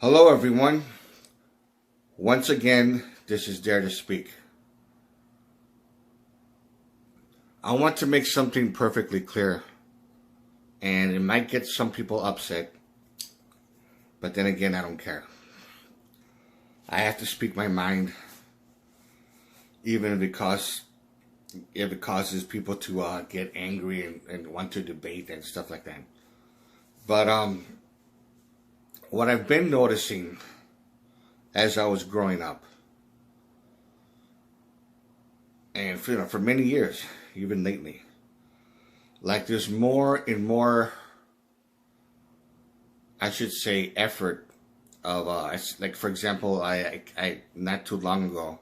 Hello, everyone. Once again, this is Dare to Speak. I want to make something perfectly clear, and it might get some people upset, but then again, I don't care. I have to speak my mind, even if it causes people to get angry and want to debate and stuff like that. But what I've been noticing as I was growing up, and for many years, even lately, like there's more and more, I should say, effort of like, for example, I not too long ago,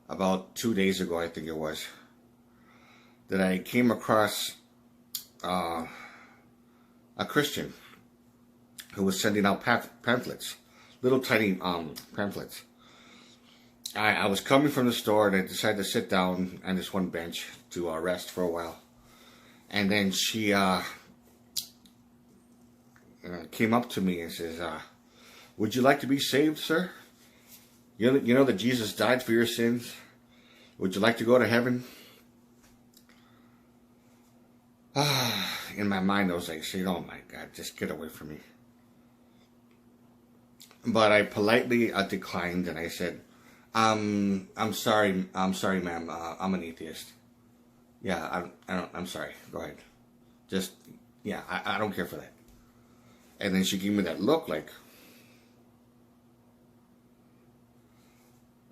about 2 days ago, I think it was, that I came across a Christian who was sending out pamphlets, little tiny pamphlets. I was coming from the store and I decided to sit down on this one bench to rest for a while. And then she came up to me and says, would you like to be saved, sir? You know that Jesus died for your sins? Would you like to go to heaven? In my mind, I was like, oh my God, just get away from me. But I politely declined, and I said, I'm sorry, ma'am. I'm an atheist. Yeah, I'm sorry. Go ahead. Just, yeah, I don't care for that. And then she gave me that look, like,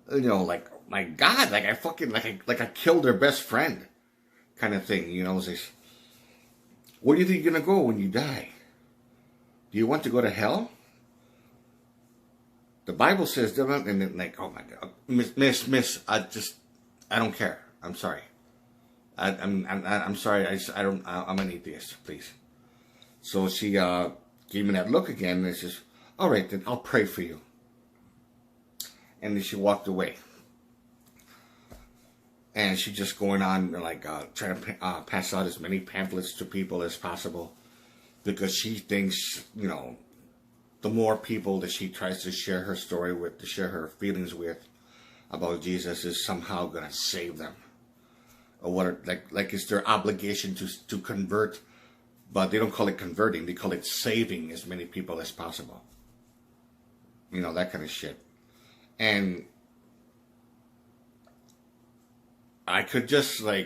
like, my God, like I fucking, like I killed her best friend, kind of thing. It's like, where do you think you're gonna go when you die? Do you want to go to hell? The Bible says, and then like, oh my God, miss, I don't care. I'm sorry. I'm sorry. I'm an atheist, please. So she gave me that look again, and says, all right, then I'll pray for you. And then she walked away. And she's just going on, like, trying to pass out as many pamphlets to people as possible, because she thinks, the more people that she tries to share her story with, to share her feelings with about Jesus, is somehow going to save them. Or what, like it's their obligation to convert, but they don't call it converting, they call it saving as many people as possible. That kind of shit. And I could just, I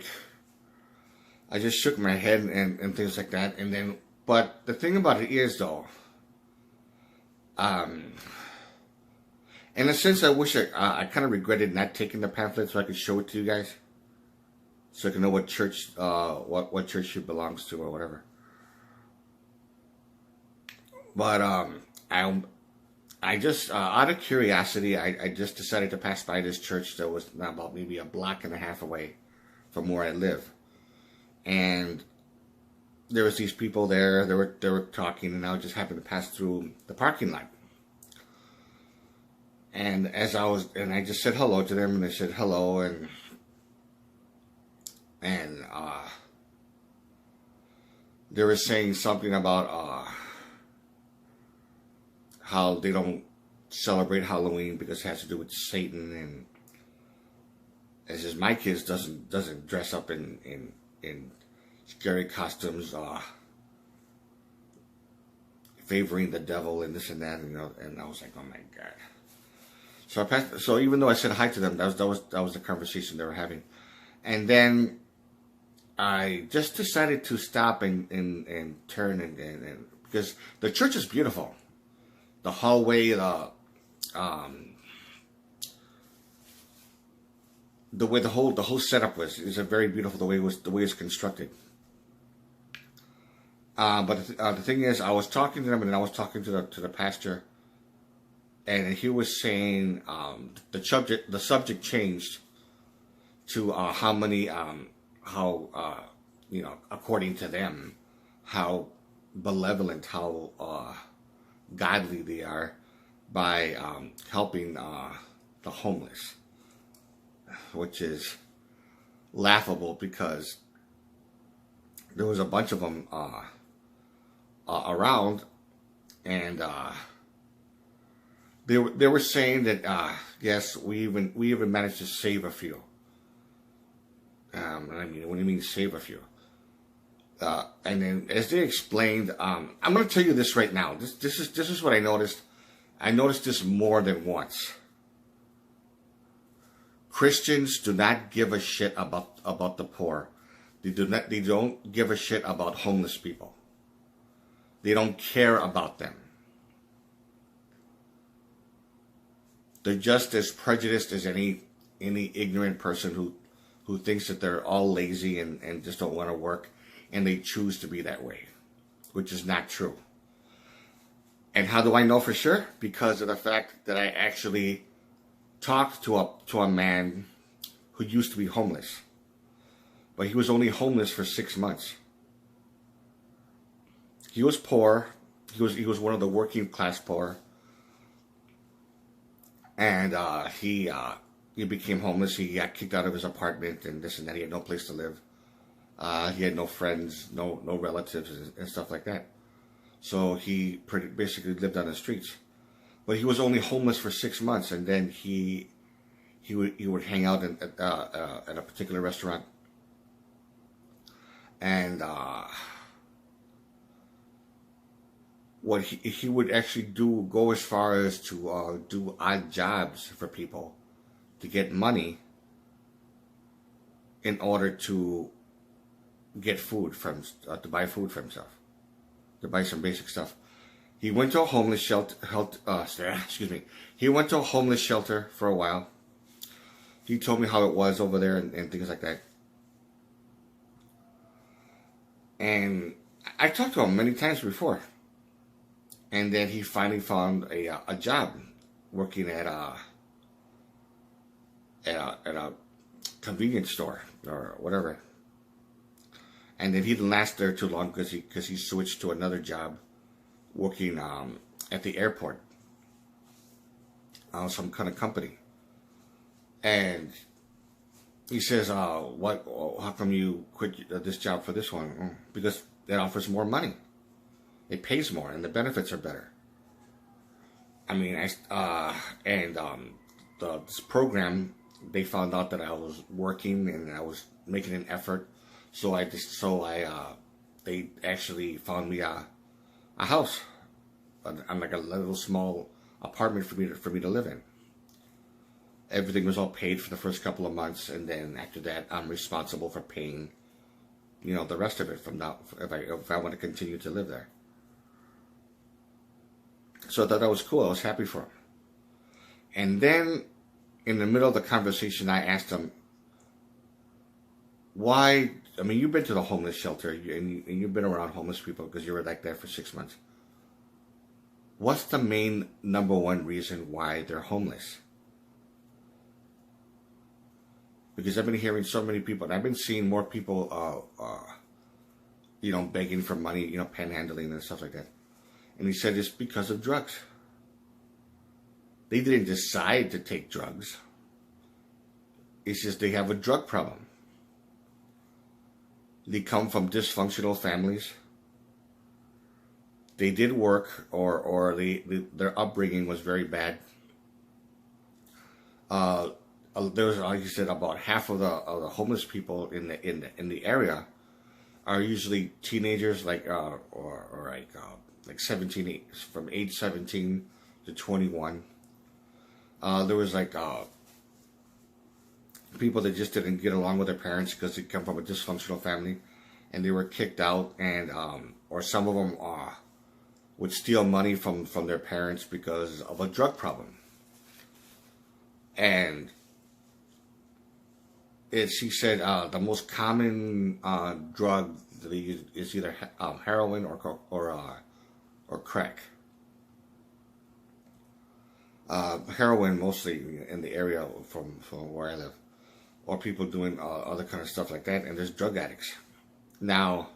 just shook my head and things like that. And then, but the thing about it is, though, in a sense, I wish I kind of regretted not taking the pamphlet so I could show it to you guys, so I can know what church, what church she belongs to or whatever. But I just, out of curiosity, I just decided to pass by this church that was about maybe a block and a half away from where I live, and there was these people there. They were talking, and I just happened to pass through the parking lot. And I just said hello to them, and they said hello, and they were saying something about how they don't celebrate Halloween because it has to do with Satan, and it says my kids doesn't dress up in scary costumes, favoring the devil and this and that, and I was like, oh my God. So I passed. So even though I said hi to them, that was the conversation they were having, and then I just decided to stop and turn and because the church is beautiful, the hallway, the way the whole setup is a very beautiful, the way it's constructed. But the thing is, I was talking to them, and then I was talking to the pastor, and he was saying the subject changed to how many according to them, how benevolent, how godly they are by helping the homeless, which is laughable because there was a bunch of them around, and they were saying that yes, we even managed to save a few. I mean, what do you mean save a few? And then as they explained, I'm going to tell you this right now. This is what I noticed. I noticed this more than once. Christians do not give a shit about the poor. They don't give a shit about homeless people. They don't care about them. They're just as prejudiced as any ignorant person who thinks that they're all lazy and just don't want to work, and they choose to be that way, which is not true. And how do I know for sure? Because of the fact that I actually talked to a man who used to be homeless, but he was only homeless for 6 months. He was poor. He was one of the working class poor, and he became homeless. He got kicked out of his apartment and this and that. He had no place to live. He had no friends, no relatives, and stuff like that. So he basically lived on the streets. But he was only homeless for 6 months, and then he would hang out at a particular restaurant, and what he would actually go as far as to do odd jobs for people to get money in order to get food to buy food for himself, to buy some basic stuff. He went to a homeless shelter. He went to a homeless shelter for a while. He told me how it was over there and things like that. And I talked to him many times before. And then he finally found a job working at a convenience store or whatever. And then he didn't last there too long because he switched to another job working at the airport, some kind of company. And he says, how come you quit this job for this one? Because it offers more money. It pays more, and the benefits are better. I mean, this program, they found out that I was working and I was making an effort, they actually found me a house, like a little small apartment for me to live in. Everything was all paid for the first couple of months, and then after that, I'm responsible for paying, the rest of it from now if I want to continue to live there. So I thought that was cool. I was happy for him. And then, in the middle of the conversation, I asked him, why, I mean, you've been to the homeless shelter, and you've been around homeless people because you were like that for 6 months. What's the main number one reason why they're homeless? Because I've been hearing so many people, and I've been seeing more people, begging for money, panhandling and stuff like that. And he said it's because of drugs. They didn't decide to take drugs. It's just they have a drug problem. They come from dysfunctional families. They did work, or their upbringing was very bad. There's, like you said, about half of the homeless people in the area are usually teenagers, like 17, from age 17 to 21. There was people that just didn't get along with their parents because they come from a dysfunctional family, and they were kicked out, and or some of them would steal money from their parents because of a drug problem. And she said the most common drug that they use is either heroin or crack. Heroin mostly in the area from where I live, or people doing other kind of stuff like that. And there's drug addicts. Now,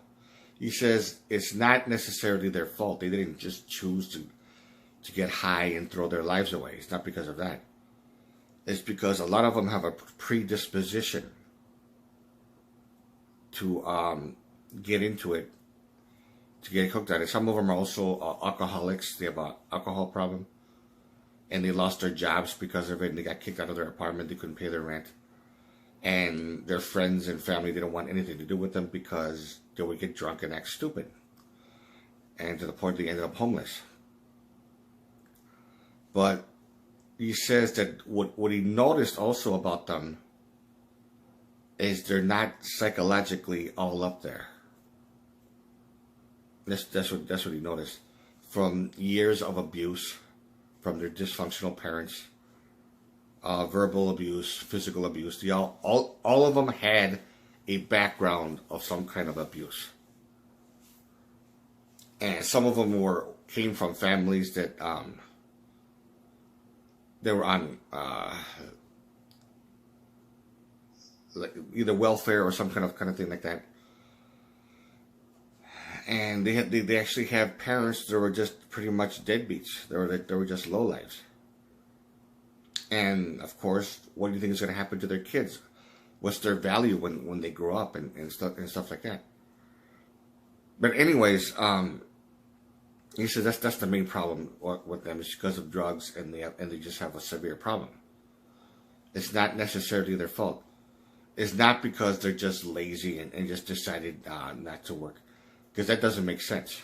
he says it's not necessarily their fault. They didn't just choose to get high and throw their lives away. It's not because of that. It's because a lot of them have a predisposition to get into it, to get hooked on it. Some of them are also alcoholics. They have an alcohol problem. and they lost their jobs because of it, and they got kicked out of their apartment. They couldn't pay their rent, and their friends and family didn't want anything to do with them because they would get drunk and act stupid, and to the point they ended up homeless. But he says that what he noticed also about them is they're not psychologically all up there. That's what he noticed. From years of abuse, from their dysfunctional parents, verbal abuse, physical abuse, all of them had a background of some kind of abuse. And some of them came from families that they were on like either welfare or some kind of thing like that. And they actually have parents that were just pretty much deadbeats. They were just lowlifes. And of course, what do you think is going to happen to their kids? What's their value when they grow up and stuff like that? But anyways, he said that's the main problem with them is because of drugs, and they just have a severe problem. It's not necessarily their fault. It's not because they're just lazy and just decided not to work. Because that doesn't make sense.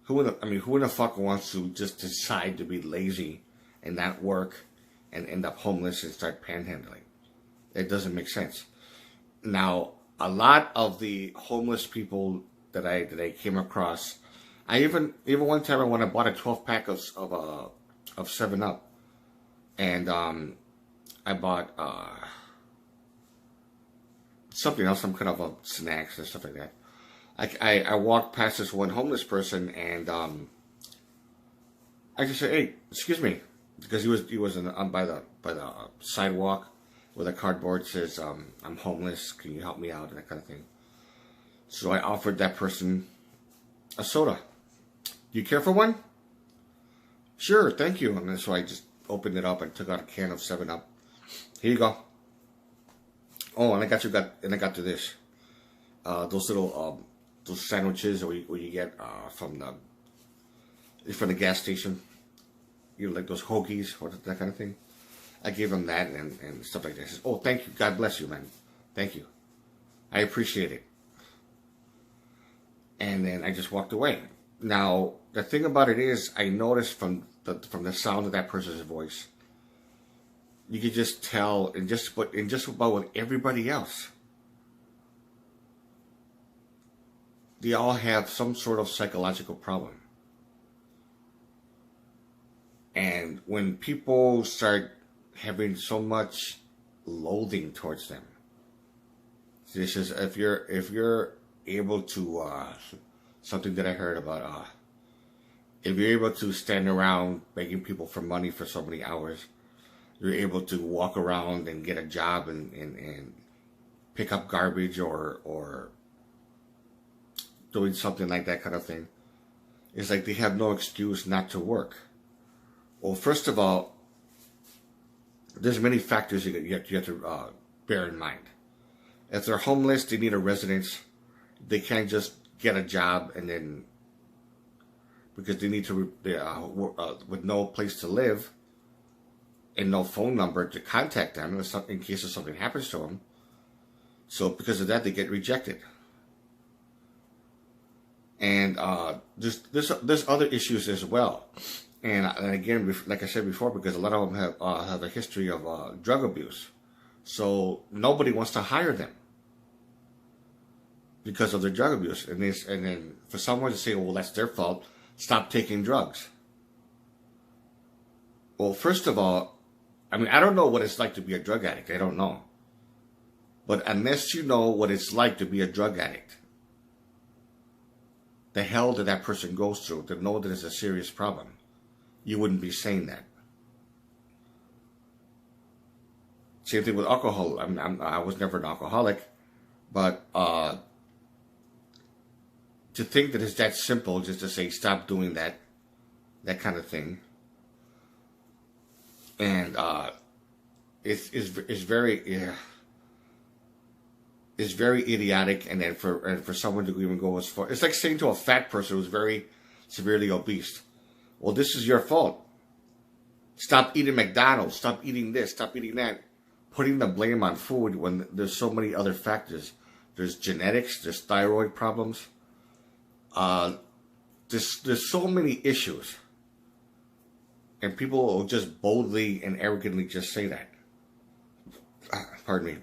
Who in the fuck wants to just decide to be lazy and not work and end up homeless and start panhandling? It doesn't make sense. Now, a lot of the homeless people that I came across, I even one time when I bought a 12-pack of 7-Up, and I bought something else, some kind of snacks and stuff like that. I walked past this one homeless person, and I just said, "Hey, excuse me," because he was by the sidewalk with a cardboard says, "I'm homeless. Can you help me out?" and that kind of thing. So I offered that person a soda. Do you care for one? Sure, thank you. And so I just opened it up and took out a can of 7-Up. Here you go. Oh, and I got to this. Those little those sandwiches where you get from the gas station. You know, like those hoagies or that kind of thing. I gave him that and stuff like that. He says, "Oh, thank you. God bless you, man. Thank you. I appreciate it." And then I just walked away. Now, the thing about it is, I noticed from the sound of that person's voice, you could just tell, and just about with everybody else, they all have some sort of psychological problem. And when people start having so much loathing towards them, this is if you're able to something that I heard about, if you're able to stand around begging people for money for so many hours, you're able to walk around and get a job and pick up garbage or doing something like that kind of thing. It's like they have no excuse not to work. Well, first of all, there's many factors you have to bear in mind. If they're homeless, they need a residence. They can't just get a job and then, because they need to, with no place to live and no phone number to contact them in case something happens to them. So because of that, they get rejected. And there's other issues as well. And again, like I said before, because a lot of them have a history of drug abuse. So nobody wants to hire them because of their drug abuse. And then for someone to say, well, that's their fault, stop taking drugs. Well, first of all, I mean, I don't know what it's like to be a drug addict. I don't know. But unless you know what it's like to be a drug addict, the hell that person goes through to know that it's a serious problem, you wouldn't be saying that. Same thing with alcohol. I was never an alcoholic, but to think that it's that simple, just to say stop doing that kind of thing, and it's very is very idiotic. And then for someone to even go as far, it's like saying to a fat person who's very severely obese, Well, this is your fault. Stop eating McDonald's. Stop eating this. Stop eating that. Putting the blame on food when there's so many other factors. There's genetics. There's thyroid problems. There's so many issues. And people will just boldly and arrogantly just say that. Pardon me.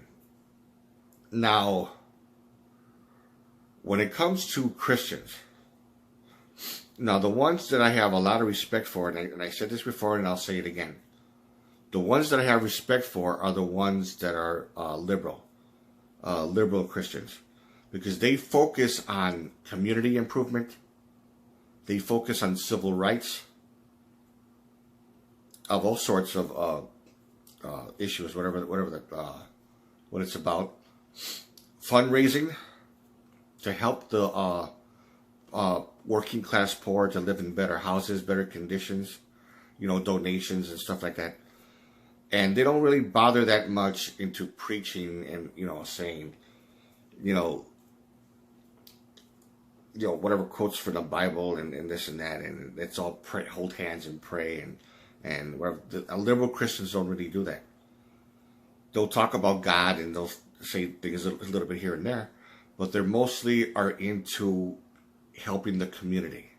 Now, when it comes to Christians, now the ones that I have a lot of respect for, and I said this before and I'll say it again, the ones that I have respect for are the ones that are liberal Christians, because they focus on community improvement, they focus on civil rights of all sorts of issues, whatever what it's about, fundraising to help the working class poor to live in better houses, better conditions, donations and stuff like that. And they don't really bother that much into preaching and, saying, whatever quotes from the Bible and this and that. And it's all pray, hold hands and pray. And whatever. Liberal Christians don't really do that. They'll talk about God and they'll say things a little bit here and there. But they're mostly are into helping the community.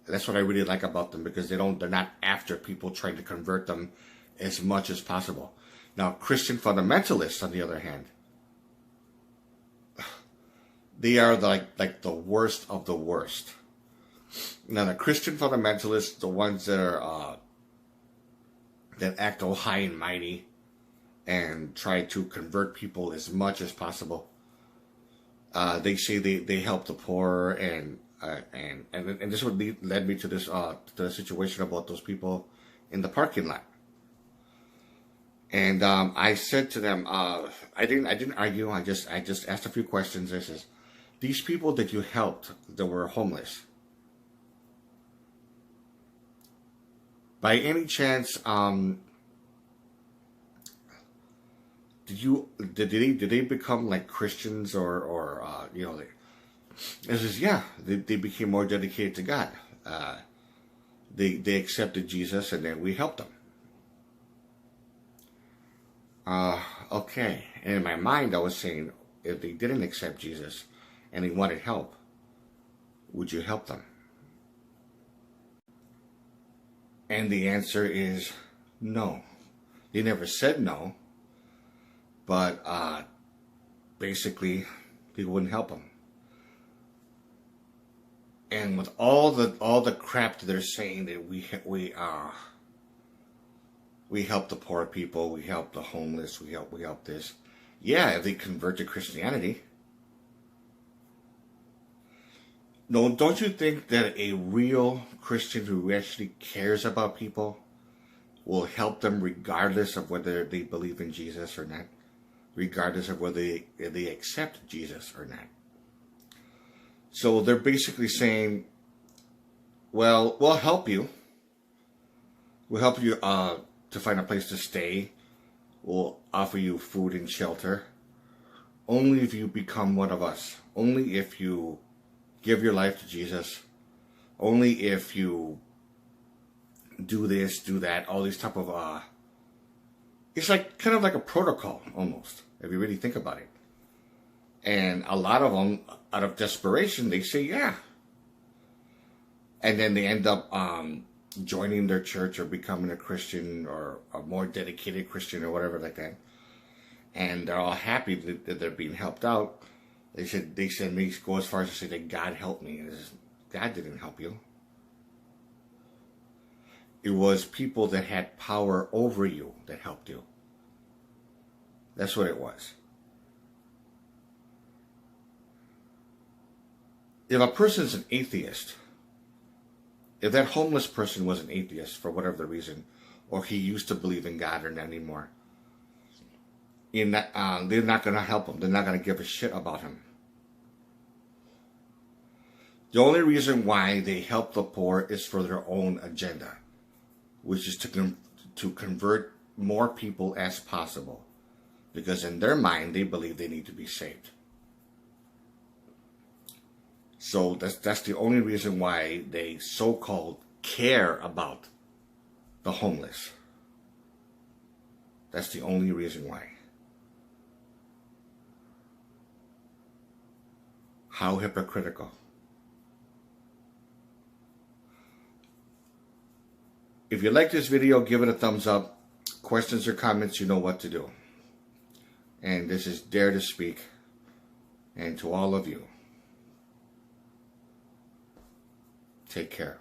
That's what I really like about them, because they're not after people trying to convert them as much as possible. Now, Christian fundamentalists, on the other hand, they are like the worst of the worst. Now, the Christian fundamentalists, the ones that are that act all high and mighty and try to convert people as much as possible. They say they help the poor, and this would led me to this to the situation about those people in the parking lot. And I said to them, I didn't argue. I just asked a few questions. I says, these people that you helped that were homeless, by any chance, did they become like Christians or it says, yeah, they became more dedicated to God. They accepted Jesus, and then we helped them. Okay. And in my mind, I was saying, if they didn't accept Jesus and they wanted help, would you help them? And the answer is no. They never said no, but basically, they wouldn't help them. And with all the crap that they're saying that we help the poor people, we help the homeless, we help this. Yeah, if they convert to Christianity. No, don't you think that a real Christian who actually cares about people will help them regardless of whether they believe in Jesus or not? Regardless of whether they accept Jesus or not. So they're basically saying, well, we'll help you. We'll help you to find a place to stay. We'll offer you food and shelter. Only if you become one of us. Only if you give your life to Jesus. Only if you do this, do that, all these type of it's like kind of like a protocol almost, if you really think about it. And a lot of them, out of desperation, they say yeah. And then they end up joining their church or becoming a Christian or a more dedicated Christian or whatever like that. And they're all happy that they're being helped out. They said me go as far as to say that God helped me. And God didn't help you. It was people that had power over you that helped you. That's what it was. If a person's an atheist, if that homeless person was an atheist for whatever the reason, or he used to believe in God or not anymore, they're not going to help him. They're not going to give a shit about him. The only reason why they help the poor is for their own agenda, which is to convert more people as possible, because in their mind they believe they need to be saved. So that's the only reason why they so-called care about the homeless. That's the only reason why. How hypocritical. If you like this video, give it a thumbs up. Questions or comments, you know what to do. And this is Dare to Speak. And to all of you, take care.